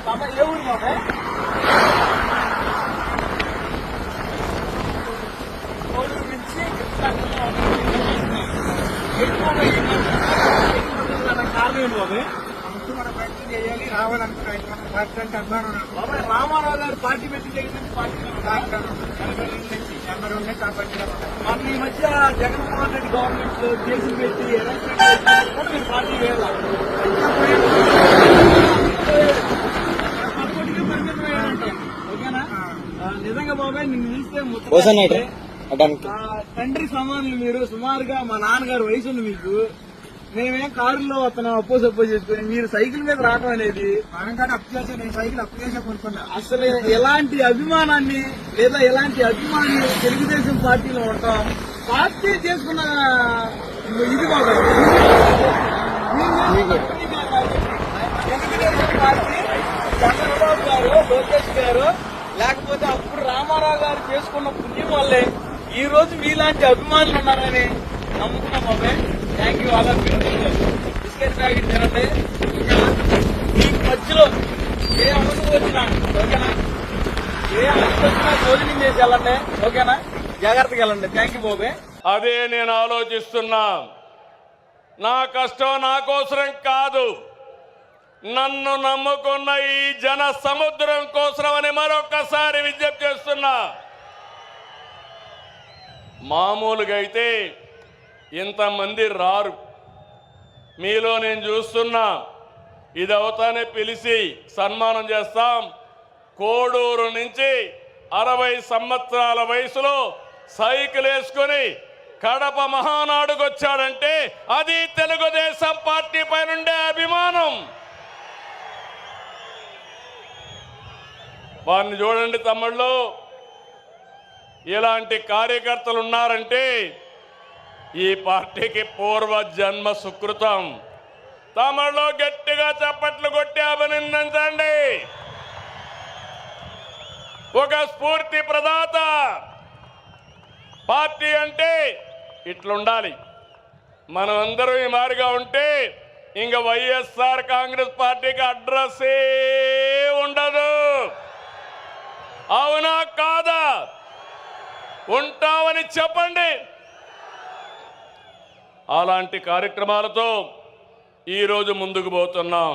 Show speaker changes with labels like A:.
A: ఏ ఊరు బాబాయ్? కోడూరు నుంచి కారణం ఏంటి బాబాయ్?
B: మన ప్రయత్నం చేయాలి, రావాలనుకున్నాయి. మన పార్టీ అంటే అభిమానం నాకు.
A: బాబాయ్ రామారావు గారు పార్టీ పెట్టి దగ్గర నుంచి పార్టీ
B: నెంబర్ ఉండే కాబట్టి
A: మన ఈ మధ్య జగన్మోహన్ రెడ్డి గవర్నమెంట్ లో కేసులు పెట్టి ఎలక్షన్ చేసినప్పుడు కూడా మీరు పార్టీ వేయాలి. ఓకేనా? నిజంగా బాబాయ్ నిన్ను చూస్తే తండ్రి సమానులు మీరు. సుమారుగా మా నాన్నగారు వయసు ఉంది మీకు. మేమేం కారులో వస్తున్నాం అప్పో సప్పో చేసుకుని, మీరు సైకిల్ మీద రావడం అనేది
B: మనం అప్పు చేసా. నేను సైకిల్ అప్పు చేసా కొనుక్కున్నా.
A: అసలు ఎలాంటి అభిమానాన్ని లేదా ఎలాంటి అభిమాని తెలుగుదేశం పార్టీలో ఉంటాం. పార్టీ చేసుకున్న ఇది బాబాయ్ తెలుగుదేశం పార్టీ చంద్రబాబు గారు, లోకేష్ గారు, లేకపోతే అప్పుడు రామారావు గారు చేసుకున్న పుణ్యం వల్లే ఈ రోజు మీలాంటి అభిమానులు ఉన్నారని నమ్ముకున్నాం బాబాయ్. Thank you. అలా బిస్కెట్ ప్యాకెట్ తినండి. మీకు మధ్యలో ఏ అవసరం వచ్చినా ఓకేనా, ఏ అవసరం వచ్చినా భోజనం చేసి వెళ్ళండి. ఓకేనా? జాగ్రత్తగా వెళ్ళండి. థ్యాంక్ యూ బాబాయ్.
C: అదే నేను ఆలోచిస్తున్నా. నా కష్టం నా కోసరం కాదు, నన్ను నమ్ముకున్న ఈ జన సముద్రం కోసమని మరొక్కసారి విజ్ఞప్తి చేస్తున్నా. మామూలుగా అయితే ఇంతమంది రారు. మీలో నేను చూస్తున్నా. ఇది అవుతానే పిలిచి సన్మానం చేస్తాం. కోడూరు నుంచి 60 సంవత్సరాల వయసులో సైకిల్ వేసుకుని కడప మహానాడుకు వచ్చాడంటే అది తెలుగుదేశం పార్టీ పైనుండే అభిమానం. వారిని చూడండి తమ్ముళ్ళు, ఇలాంటి కార్యకర్తలు ఉన్నారంటే ఈ పార్టీకి పూర్వ జన్మ సుకృతం. తమలో గట్టిగా చప్పట్లు కొట్టి అభినందించండి. ఒక స్ఫూర్తి ప్రదాత. పార్టీ అంటే ఇట్లుండాలి. మనం అందరం ఈ మారిగా ఉంటే ఇంక వైఎస్ఆర్ కాంగ్రెస్ పార్టీకి అడ్రస్సే ఉండదు. అవునా కాదా? ఉంటామని చెప్పండి. అలాంటి కార్యక్రమాలతో ఈరోజు ముందుకు పోతున్నాం.